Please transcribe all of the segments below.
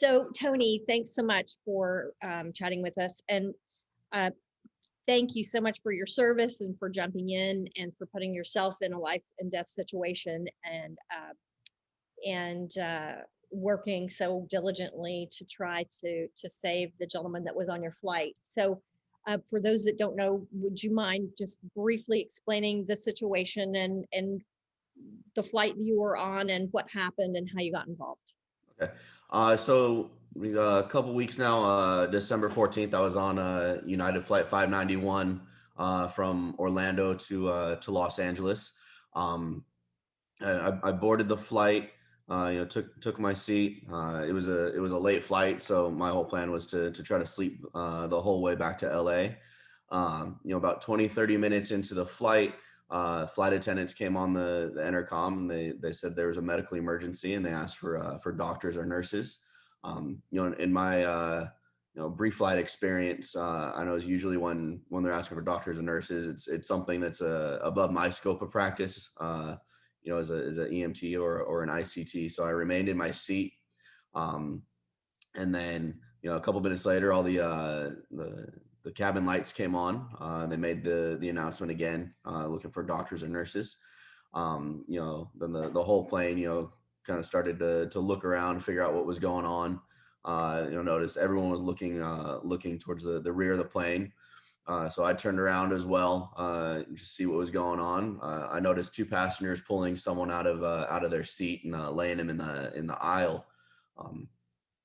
So, Tony, thanks so much for chatting with us. And uh, thank you so much for your service and for jumping in and for putting yourself in a life and death situation and working so diligently to try to save the gentleman that was on your flight. So, for those that don't know, would you mind just briefly explaining the situation and the flight you were on and what happened and how you got involved? Okay. So a couple weeks now, December 14th, I was on United Flight 591 from Orlando to Los Angeles. Um, I boarded the flight. Took my seat. It was a late flight, so my whole plan was to try to sleep the whole way back to LA. About 20-30 minutes into the flight, flight attendants came on the intercom, and they said there was a medical emergency, and they asked for doctors or nurses. In my brief flight experience, I know is usually when they're asking for doctors and nurses, it's something that's above my scope of practice. As an EMT or an ICT. So I remained in my seat. Um, and then, a couple minutes later, all the cabin lights came on. They made the announcement again, looking for doctors and nurses. Then the whole plane, kind of started to look around, figure out what was going on. Noticed everyone was looking towards the rear of the plane. So I turned around as well, to see what was going on. I noticed two passengers pulling someone out of their seat and laying him in the aisle. Um,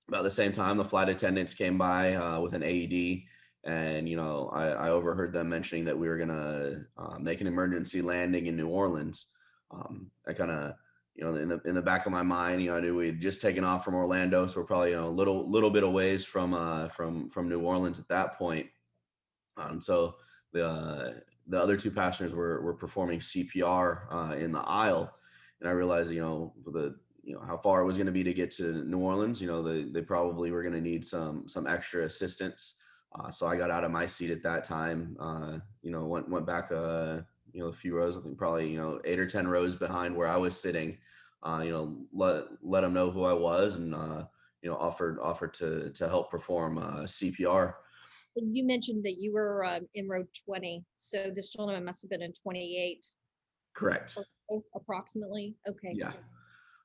about the same time, the flight attendants came by with an AED, and I overheard them mentioning that we were gonna make an emergency landing in New Orleans. I kind of, in the back of my mind, I knew we had just taken off from Orlando, so we're probably a little bit of ways from New Orleans at that point. So the other two passengers were performing CPR in the aisle, and I realized, how far it was going to be to get to New Orleans. They probably were going to need some extra assistance. So I got out of my seat at that time. Went back a few rows, I think probably 8 or 10 rows behind where I was sitting. Let them know who I was, and offered to help perform CPR. And you mentioned that you were in row 20, so this gentleman must have been in 28 Correct. or so, approximately. Okay. Yeah.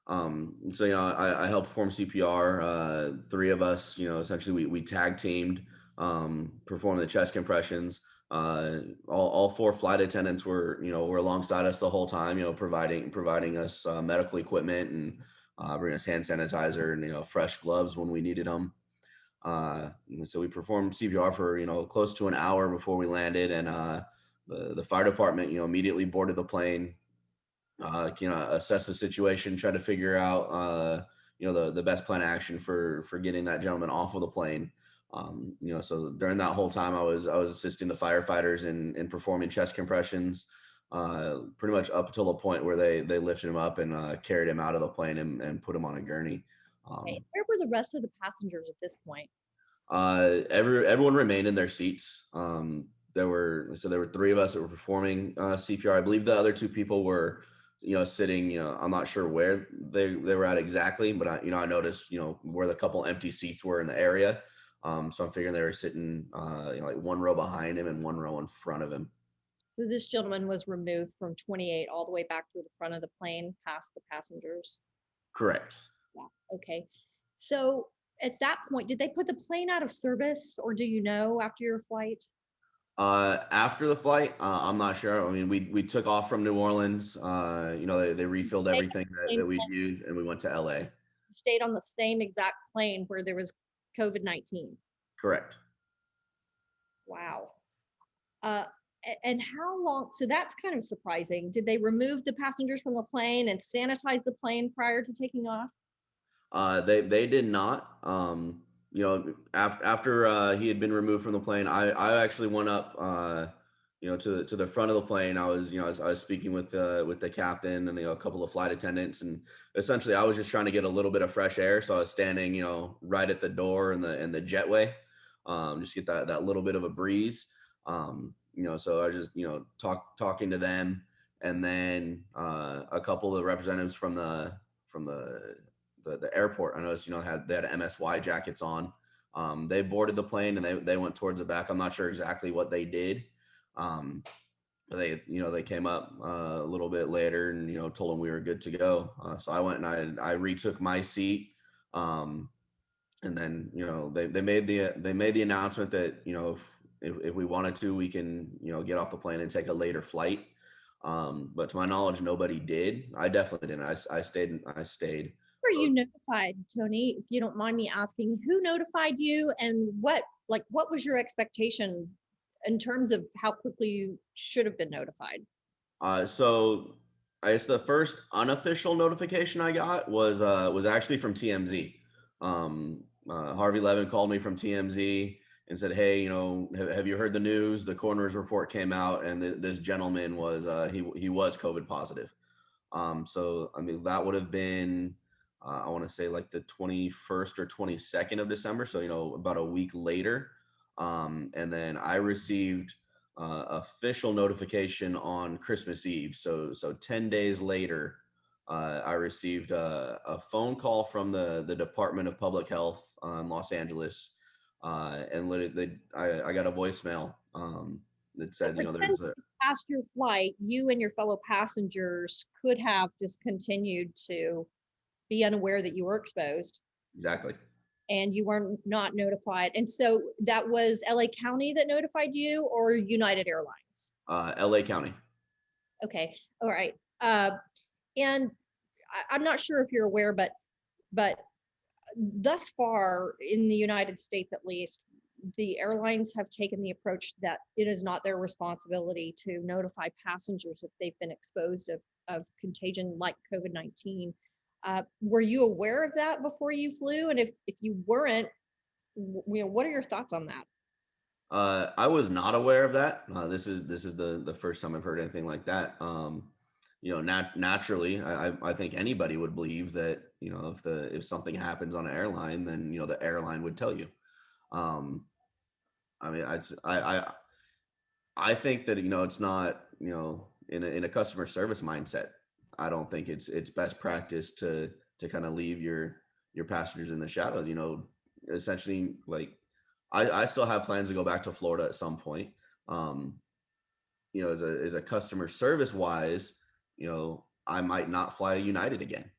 So I helped perform CPR. Three of us, essentially we tag teamed, performing the chest compressions. All four flight attendants were alongside us the whole time, providing us medical equipment and bringing us hand sanitizer and fresh gloves when we needed them. And so we performed CPR for close to an hour before we landed, and the fire department immediately boarded the plane, assess the situation, try to figure out the best plan of action for getting that gentleman off of the plane. So during that whole time, I was assisting the firefighters in performing chest compressions, pretty much up until the point where they lifted him up and carried him out of the plane and put him on a gurney. Okay. Um, Where were the rest of the passengers at this point? everyone remained in their seats. There were three of us that were performing CPR. I believe the other two people were, sitting. I'm not sure where they were at exactly, but I noticed, where the couple empty seats were in the area. So I'm figuring they were sitting, like one row behind him and one row in front of him. So this gentleman was removed from 28 all the way back to the front of the plane, past the passengers. Correct. Yeah. Okay. So at that point, did they put the plane out of service, or do you know after your flight? After the flight, I'm not sure. I mean, we took off from New Orleans. They refilled Stayed everything on the that we'd used, and we went to LA. stayed on the same exact plane where there was COVID-19. Correct. Wow. Uh, and how long? So that's kind of surprising. Did they remove the passengers from the plane and sanitize the plane prior to taking off? They did not. After he had been removed from the plane, I actually went up, to the front of the plane. I was speaking with the captain and a couple of flight attendants, and essentially I was just trying to get a little bit of fresh air. So I was standing, right at the door in the jetway, just get that little bit of a breeze. So I was just talking to them, and then a couple of the representatives from the the airport. I noticed, they had MSY jackets on. They boarded the plane and they went towards the back. I'm not sure exactly what they did. Um, they came up a little bit later and, told them we were good to go. So I went and I retook my seat. And then, they made the announcement that, if we wanted to, we can, get off the plane and take a later flight. But to my knowledge, nobody did. I definitely didn't. I stayed. Were you notified, Tony? If you don't mind me asking, who notified you, and what was your expectation in terms of how quickly you should have been notified? So I guess the first unofficial notification I got was actually from TMZ. Harvey Levin called me from TMZ and said, "Hey, have you heard the news? The coroner's report came out, and this gentleman was he was COVID positive." So I mean, that would have been I want to say like the 21st or 22nd of December. So about a week later, and then I received official notification on Christmas Eve. So 10 days later, I received a phone call from the Department of Public Health in Los Angeles, and literally I got a voicemail that said, there's a Past your flight, you and your fellow passengers could have just continued to be unaware that you were exposed, exactly. and you were not notified. And so that was LA County that notified you, or United Airlines? LA County. Okay, all right. And I'm not sure if you're aware, but thus far in the United States, at least, the airlines have taken the approach that it is not their responsibility to notify passengers if they've been exposed of contagion like COVID-19. Were you aware of that before you flew? And if you weren't, what are your thoughts on that? I was not aware of that. This is the first time I've heard anything like that. Naturally, I think anybody would believe that, if something happens on an airline, then, the airline would tell you. I mean, I think that, it's not, in a customer service mindset. I don't think it's best practice to kind of leave your passengers in the shadows. Essentially, like I still have plans to go back to Florida at some point. As a customer service wise, I might not fly United again.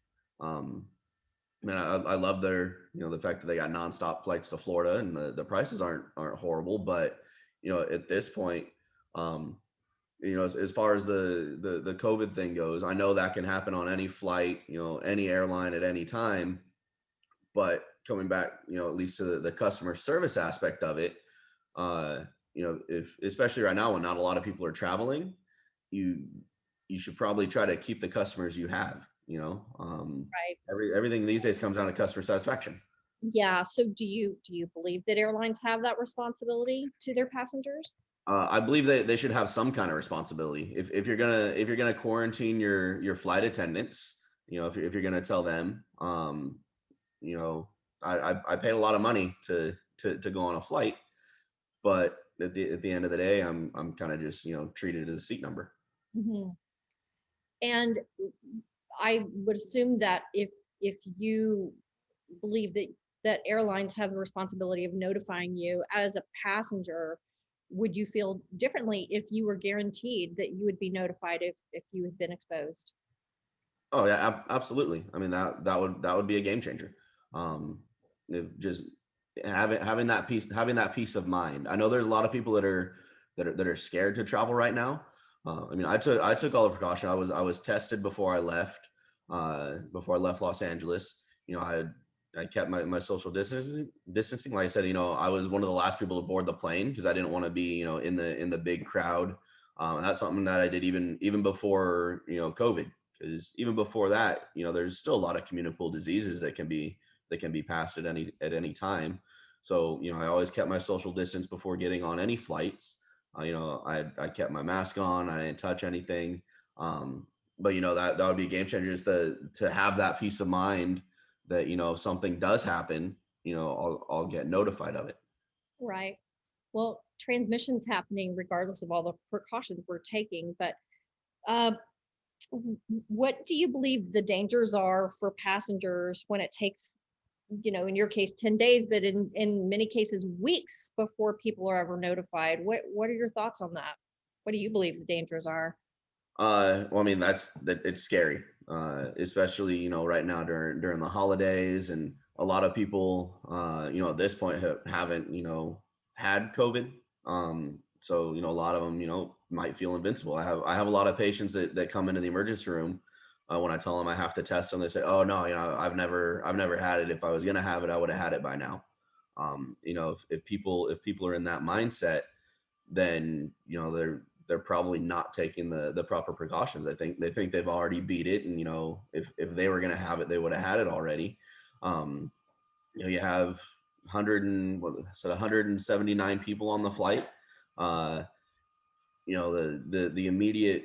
I love their, the fact that they got nonstop flights to Florida, and the prices aren't horrible. But, at this point, as far as the COVID thing goes, I know that can happen on any flight, any airline at any time. But coming back, at least to the customer service aspect of it, if especially right now when not a lot of people are traveling, you should probably try to keep the customers you have. Right. Everything these days comes down to customer satisfaction. Yeah. So do you believe that airlines have that responsibility to their passengers? I believe that they should have some kind of responsibility. If you're gonna quarantine your flight attendants, if you're gonna tell them, I paid a lot of money to go on a flight, but at the end of the day, I'm kind of just treated as a seat number. Hmm. And I would assume that if you believe that airlines have the responsibility of notifying you as a passenger, would you feel differently if you were guaranteed that you would be notified if you had been exposed? Oh yeah, absolutely. I mean, that would be a game changer. Just having that peace of mind. I know there's a lot of people that are scared to travel right now. I mean, I took all the precaution. I was tested before I left Los Angeles. I kept my social distancing. Like I said, I was one of the last people to board the plane because I didn't want to be, in the big crowd. And that's something that I did even before, COVID, because even before that, there's still a lot of communicable diseases that can be passed at any time. So, I always kept my social distance before getting on any flights. I kept my mask on. I didn't touch anything. But that would be a game changer, is to have that peace of mind that, if something does happen, I'll get notified of it. Right. Well, transmission's happening regardless of all the precautions we're taking, but uh, What do you believe the dangers are for passengers when it takes, in your case, 10 days, but in many cases, weeks before people are ever notified? What are your thoughts on that? What do you believe the dangers are? Well, I mean, it's scary, especially right now during the holidays, and a lot of people, at this point haven't had COVID. So a lot of them might feel invincible. I have a lot of patients that come into the emergency room. When I tell them I have to test them, they say, "Oh no, I've never had it. If I was gonna have it, I would have had it by now." If people are in that mindset, then they're probably not taking the proper precautions. They think they've already beat it, and if they were going to have it, they would have had it already. um you have 179 people on the flight. uh the immediate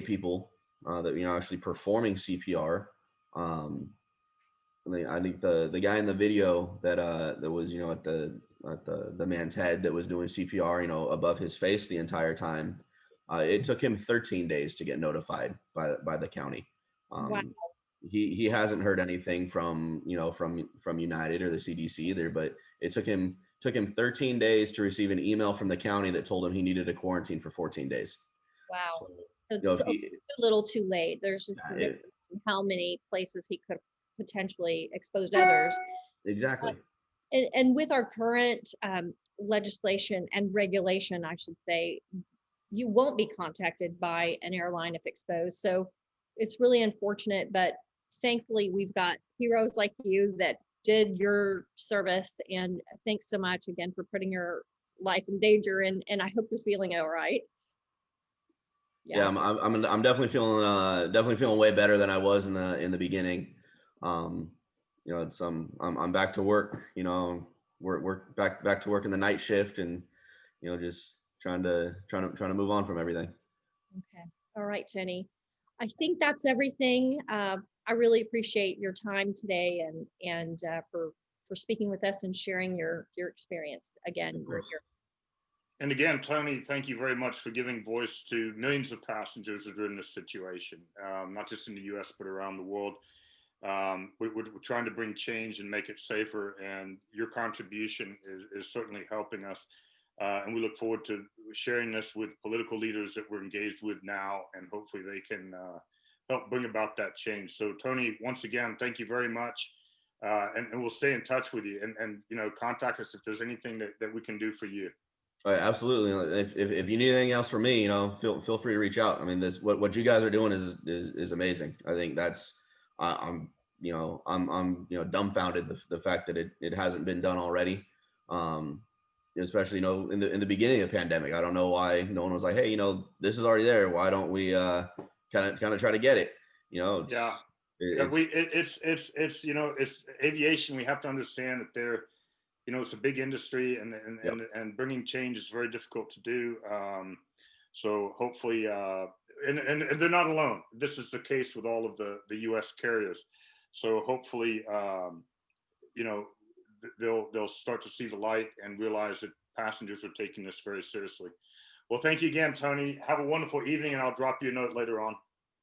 people that actually performing CPR. um I think the guy in the video that was at the man's head that was doing CPR above his face the entire time. It took him 13 days to get notified by the county. Wow. Um, he hasn't heard anything from United or the CDC either, but it took him 13 days to receive an email from the county that told him he needed a quarantine for 14 days. Wow. So It's if a he little too late. There's just yeah, no how many places he could have potentially exposed others. Uh, exactly. and with our current legislation and regulation, I should say, you won't be contacted by an airline if exposed. So it's really unfortunate, but thankfully we've got heroes like you that did your service. And thanks so much again for putting your life in danger. And I hope you're feeling all right. Yeah, Yeah. I'm definitely feeling way better than I was in the beginning. Um, it's I'm back to work. We're back to work in the night shift, and just trying to move on from everything. Okay. All right, Tony. I think that's everything. I really appreciate your time today and for speaking with us and sharing your experience. Again, Of we're course. here. And again, Tony, thank you very much for giving voice to millions of passengers that are in this situation, not just in the US, but around the world. We're trying to bring change and make it safer, and your contribution is certainly helping us. And we look forward to sharing this with political leaders that we're engaged with now, and hopefully they can help bring about that change. So, Tony, once again, thank you very much. And we'll stay in touch with you, and contact us if there's anything that we can do for you. Oh, yeah, absolutely. If you need anything else from me, feel free to reach out. I mean, this what you guys are doing is amazing. I think that's I'm dumbfounded the fact that it hasn't been done already. Um, Especially in the beginning of the pandemic. I don't know why no one was like, hey, this is already there. Why don't we kind of try to get it? Yeah, yeah. It's It's aviation. We have to understand that it's a big industry, yep. and bringing change is very difficult to do. So hopefully, and they're not alone. This is the case with all of the U.S. carriers. So hopefully, you know, they'll start to see the light and realize that passengers are taking this very seriously. Well, thank you again, Tony. Have a wonderful evening, and I'll drop you a note later on.